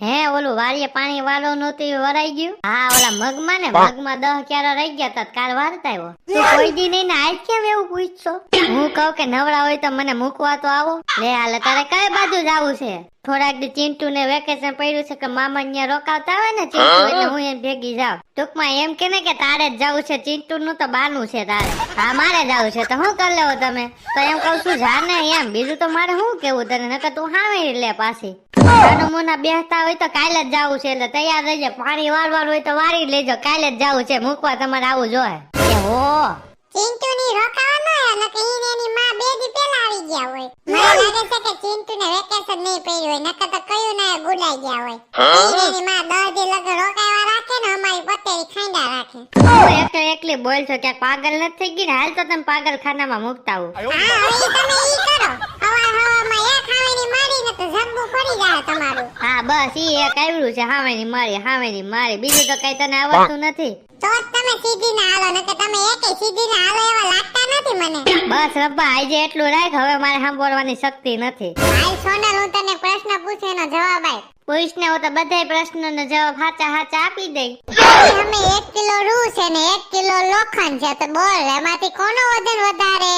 હે ઓલું વાડીએ પાણી વાળો નહોતું વરાઈ ગયું? હા ઓલા મગમાં ને મગમાં 10 ક્યારા રહી ગયા તા કાલ વારતા આવ્યો. તું કોઈ દી નહીં ને આજ કેમ એવું પૂછશો? હું કહું કે નવરા હોય તો મને મૂકવા તો આવો. લે હાલે તારે કઈ બાજુ જાવું છે? થોડાક દી ચિંટુ ને વેકેશન પડ્યું છે કે મામા ત્યાં રોકાવતા હોય ને ચિંટુ એટલે હું એમ ભેગી જાઉં. ટૂંકમાં એમ કે ને કે તારે જ જવું છે, ચિંટુ નું તો બાનું છે તારે. હા મારે જવું છે તો શું કરી લેવો તમે? તો એમ કઉ છું જા ને એમ, બીજું તો મારે શું કેવું તને, નકર તું હાવે લે પાછી. મુના બેસતા હોય તો કાલે જ જવું છે એટલે તૈયાર રહેજો. પાણી વારવાનું હોય તો વારી લેજો, કાલે જ જવું છે, મૂકવા તમારે આવું જોઈએ. હો ચિંટુ ની રોકાવાનો હે ને કે એની માં બે દી પહેલા આવી ગયા હોય. મને લાગે છે કે ચિંટુ ને વેકેશન નહીં પડ્યું હોય, નકર તો કયું ના ગુડાઈ ગયા હોય. એની માં 10 દી લગન રોકાવા રાખે ને અમારી પતેરી ખાંડા રાખે. હું એકલી બોલ છો ક્યાંક પાગલ નથી થઈ ગઈ ને? હાલ તો તમે પાગલ ખાનામાં મૂકતા આવું. હા હવે તમે ઈ કરો, હવામાં એક હાવેની મારી ને તો જબ્બુ પડી જાય તમારું. હા બસ ઈ એક આવ્યું છે, હાવેની મારી, બીજું તો કઈ તને આવડતું નથી. તો જ તમે સીધી ના હાલો, નકર તમે એકે સીધી ના હાલો એવા લાગતા નથી મને. બસ રબ્બા આજે એટલું રાખ, હવે મારે સાંભળવાની શક્તિ નથી. હાલ સોનલ હું તને પ્રશ્ન પૂછું એનો જવાબ આપ. પૂછ ને, હું તો બધાય પ્રશ્નોનો જવાબ સાચા આપી દઈ. અમે 1 કિલો રૂ છે ને 1 કિલો લોખંડ છે, તો બોલ એમાંથી કોનો વજન વધારે?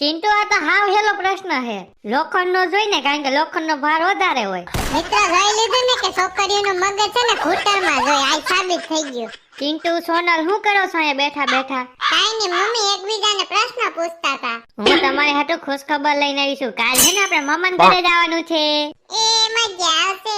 ચિંટુ આ તો હાવ હેલો પ્રશ્ન છે. લોખંડ નો જોઈ ને, કારણ કે લોખંડ નો ભાર વધારે હોય. મિત્ર જોઈ લીધું ને કે છોકરીઓનું મગજ છે ને ઘૂંટણમાં જોઈ, આ સાબિત થઈ ગયું. ચિંટુ સોનલ શું કરો છો અહીંયા બેઠા બેઠા? કાઈ ની મમ્મી એકબીજાને પ્રશ્ન પૂછતા હતા. હું તમારી હાટુ ખુશ ખબર લઈને આવી છું. કાલ છે ને આપણે મામાને ઘરે જવાનું છે. એ મજા આવશે.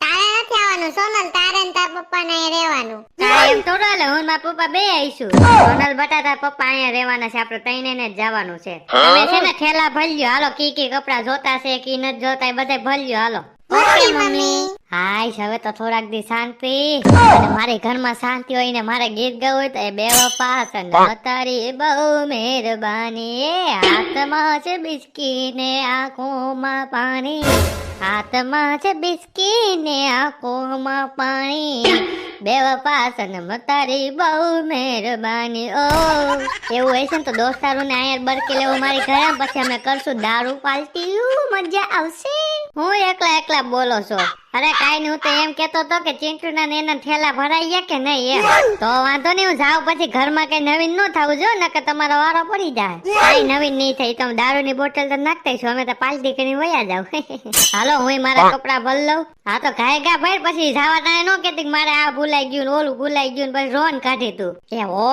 તારે નથી આવવાનું સોનલ, તારે ને તાર પપ્પાને અહીંયા રહેવાનું. તારે એમ થોડું હાલે, હું મારા પપ્પા બે આવીશું. સોનલ બટાટા પપ્પા અહીંયા રહેવાના છે, આપણે ત્રણેયને જ જવાનું છે. તમે છે ને ઠેલા ભરજો, હાલો કી કપડા જોતા છે કી નથી જોતા એ બધા ભરજો હાલો. Okay mummy. હાય હવે તો થોડાક દી શાંતિ, અને મારે ઘરમાં શાંતિ હોય ને મારે ગીત ગાવું હોય તો એ બેવફા સનમ તારી બહુ મહેરબાની, હાથમાં છે બિસ્કી ને આંખોમાં પાણી, હાથમાં છે બિસ્કી ને આંખોમાં પાણી, બેવફા સનમ તારી બહુ મહેરબાની. ઓ એવું હોય છે ને તો દોસ્તારોને અહીંયા બરકી લેવું મારી ઘરે, પછી અમે કરશું દારૂ પાલટી, મજા આવશે. હું એકલા બોલો છો? અરે કાઈ નહીં, હું તો એમ કેતો તો કે ચિંટુના ને એના ઠેલા ભરાઈ ગયા કે નહીં એમ. તો વાંધો નહીં, હું જાઉં પછી ઘરમાં કઈ નવીન ન થાવું જો, નકર તમારો વારો પડી જાય. કઈ નવીન નહીં થઈ, તમે દારૂની બોટલ તો નાખતા છો, અમે તો પાલટી કરીને વયા જાવ. હાલો હું મારા કપડા ભર લઉં. હા તો ઘાય ભાઈ પછી જવા તાણે નો કેતી મારે આ ભૂલાઈ ગયું ઓલું ભૂલાઈ ગયું, પછી રોન કાઢી તું. એ હો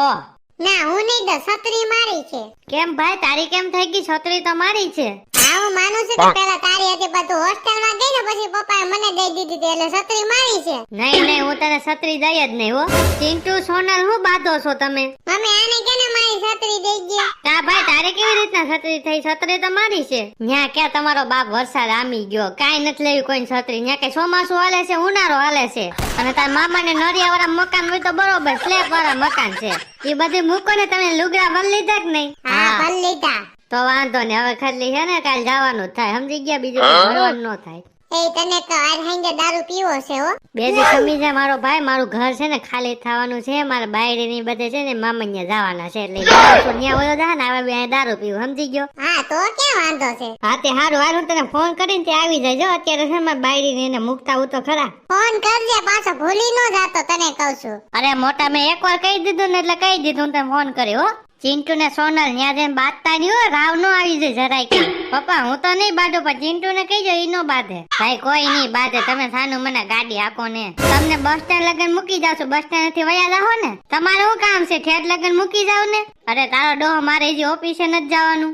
ના હું નહીં તો છત્રી મારી છે. કેમ ભાઈ તારી કેમ થઈ ગઈ? છત્રી તો મારી છે. હા હું માનું છું કે પેલા તારી હતી, બધું હોસ્ટેલમાં ગઈ ને પછી પપ્પાએ મને દઈ દીધી હતી, એટલે છત્રી મારી છે. નહીં હું તને છત્રી દઈ જ નહીં હો. ચિંટુ સોનલ હું બાંધો છો તમે? મમ્મી આને કેને મારી છત્રી દઈ ગઈ? કા ભાઈ તારે કેવી રીતના છત્રી થઈ? છત્રી તો મારી છે. ન્યા ક્યાં તમારો બાપ વરસાદ આમી ગયો, કાઈ નથી લેવી કોઈ છત્રી. ન્યા કે ચોમાસું હાલે છે, ઉનાળો હાલે છે, અને તાર મામાને નરિયા વાળા મકાન હોય તો બરોબર સ્લેબ વાળા મકાન છે, એ બધી મૂકો ને. તમે લુગડા ભર લીધા કે નહીં? હા ભર લીધા. તો વાંધો ને, હવે ખાલી છે ને કાલ જવાનું જ થાય, સમજી ગયા? બીજું કઈ ભરવાનું ન થાય. એ તને તો આજ હાંજે દારૂ પીવો છે હો. બે દી ખમી જાય મારો ભાઈ, મારું ઘર છે ને ખાલી થવાનું છે, મારા બાયડી ની બધે છે ને મામા જવાના છે, એટલે ત્યાં વયો જા ને હવે બે દારૂ પીવું, સમજી ગયો? હા તો ક્યાં વાંધો છે. હા તે હારું હું તને ફોન કરીને તે આવી જાય. જો અત્યારે છે મારા બાયડી ને એને મૂકતા હું તો ખરા. ફોન કરજે પાછો ભૂલી ન જાતો, તને કહું છું. અરે મોટા મેં એકવાર કહી દીધું ને એટલે કહી દીધું, હું તને ફોન કર્યો. ચિંટુ ને સોનલ ન્યા જેમ બાંધતા નહીં હોય, રાવ નો આવી જાય જરાય કે. પપ્પા હું તો નહીં બાંધું, પણ ચિંટુ ને કહીજો ઈ નો બાંધે. ભાઈ કોઈ નહીં બાંધે, તમે સાનું મને ગાડી આપો ને. તમને બસ સ્ટેન્ડ લગન મૂકી જાવ છું, બસ સ્ટેન્ડ થી વયા જાઓ ને. તમારે શું કામ છે? ઠેઠ લગન મૂકી જાવ ને. અરે તારો ડોહ મારે જે ઓફિસે નથી જવાનું.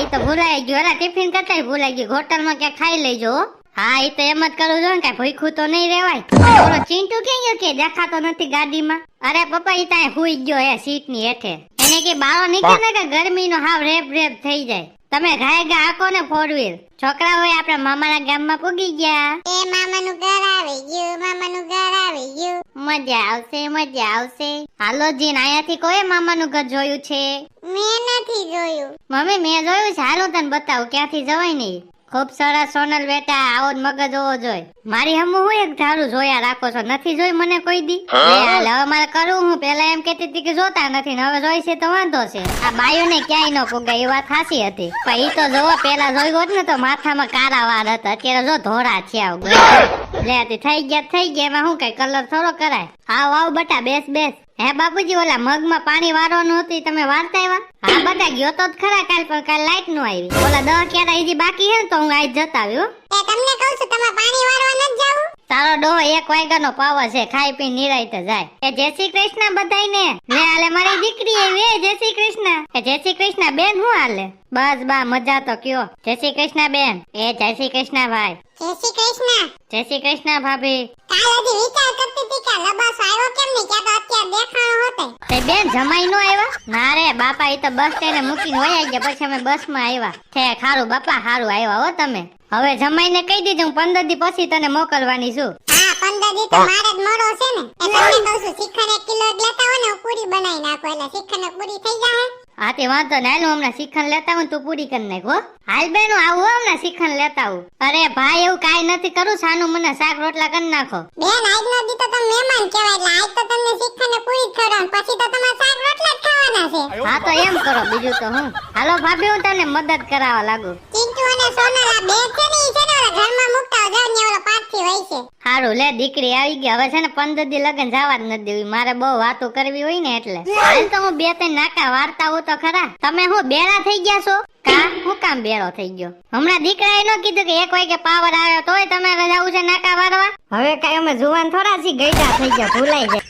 એ તો ભૂલાઈ ગયું, અરે ટિફિન કરતા ભૂલાઈ ગયું. હોટલ માં ક્યાં ખાઈ લેજો. હા એ તો એમ જ કરું છું ને, કઈ ભૂખું તો નહીં રેવાય. ઓલો ચિંટુ ક્યાં ગયો કે દેખાતો નથી ગાડીમાં? અરે પપ્પા ઈ ત્યાં હુઈ ગયો હે સીટ ની હેઠે. એને કે બારો નીકળે ને કે ગરમી નો હાવ રેપ થઈ જાય. તમે ઘાય ગા આકો ને 4 વ્હીલ. છોકરા હોય આપણા મામાના ગામમાં પૂગી ગયા. એ મામાનું ઘર આવી ગયું. મજા આવશે. હાલો જીન, અહીંયાથી કોઈ મામાનું ઘર જોયું છે? મેં નથી જોયું. મમ્મી મેં જોયું છે, હાલો તને બતાવું. ક્યાંથી જવાય નહીં. ખૂબ સરસ સોનલ બેટા, આવો જ મગજ હોવો જોઈએ. મારી હમું હું એક ધારું જોયા રાખો છો, નથી જોઈ મને કોઈ દી? લે હાલ, હવે મારે કરવું હું? પેલા એમ કેતી હતી કે જોતા નથી ને હવે જોઈ છે તો વાંધો છે. આ બાયુને ક્યાંય ન પોગાય એ વાત સાચી હતી, પણ ઈ તો જોવો પેલા જોઈ હોત ને તો માથામાં કાળા વાળ હતા, અત્યારે જો ધોળા થયા. લે થઈ ગયા એમાં શું કઈ કલર થોડો કરાય. આવ આવ બટા, બેસ બેસ. હે બાપુજી, ઓલા મગમાં પાણી વારવાનું હતું તમે વારતા આવ્યા? હા બટા, ગયો તો જ ખરા કાલ, પણ કાલ લાઈટ નો આવી. ઓલા 10 ક્યારા હજી બાકી હે ને તો હું આજ જતા આવ્યો. એ તમને કહું છું, તમે પાણી વાળવા ન જાવ. તારો ડોહો 1 વાગ્યાનો પાવર છે, ખાઈ પી નિરાયતે જાય. એ જય શ્રી કૃષ્ણ બધાયને. લે હાલે મારી દીકરી આવી. એ જય શ્રી કૃષ્ણ. એ જય શ્રી કૃષ્ણ બેન, હું હાલે? બસ બા મજા તો કયો. જય શ્રી કૃષ્ણ બેન. એ જય શ્રી કૃષ્ણ ભાઈ. જય શ્રી કૃષ્ણ. જય શ્રી કૃષ્ણ ભાભી. કાલ હજી વિચાર કરતી હતી કે લબાસો આવ્યો કેમ નહીં, ક્યાં તો અત્યારે દેખાણો હોતે. તે બેન જમાઈ નો આવ્યા? ના રે બાપા, ઈ તો બસ સ્ટેન્ડે મૂકીને વયા ગયા, પછી અમે બસમાં આવ્યા. છે ખારું બાપા, હારું આવ્યા હો તમે. હવે જમાઈને કહી દીધું 15 દી પછી તને મોકલવાની છું. હા 15 દી તો મારે જ મોડો છે ને. એ તમને કહું છું, શિખર 1 કિલો જ લેતા હોય ને, હું પૂરી બનાવી નાખો એટલે શિખર ને પૂરી થઈ જાય. હા તે વાંધો ને, હાલ હું હમણાં શિખંડ લેતા હું, તું પૂરી કરી નાખ હો. હાલ બેન હું આવું હમણાં શિખંડ લેતા આવું. અરે ભાઈ એવું કાંઈ નથી કરું, સાનું મને શાક રોટલા કરી નાખો. બેન આજનો દી તો તમે મહેમાન કહેવાય, એટલે આજ તો તમને શિખર ને પૂરી જ ખવડાવું, પછી તો તમારે શાક રોટલા જ ખાવાના છે. હા તો એમ કરો, બીજું તો હું. હાલો ભાભી, હું તમને મદદ કરાવવા લાગુ. ચિંટુ અને સોનલ આ બે છે ને, ઈ છે ને ઓલા ઘરમાં મુકતા જાવ ને ઓલો પાછથી હોય છે. હારું લે દીકરી આવી ગઈ, હવે છે ને 15 દી લગન જવા જ નથી દેવી, મારે બહુ વાતો કરવી હોય ને એટલે. હાલ તો હું 2-3 નાકા વાર્તા હું તો ખરા. તમે હું બેરા થઈ ગયા છો? કા હું કામ બેરો થઈ ગયો? હમણાં દીકરાએ ન કીધું કે 1 વાગે પાવર આવ્યો તોય તમારે જવું છે નાકા વારવા? હવે કઈ અમે જુવાન થોડા છી, ગઈડા થઈ ગયા, ભૂલાઈ જાય.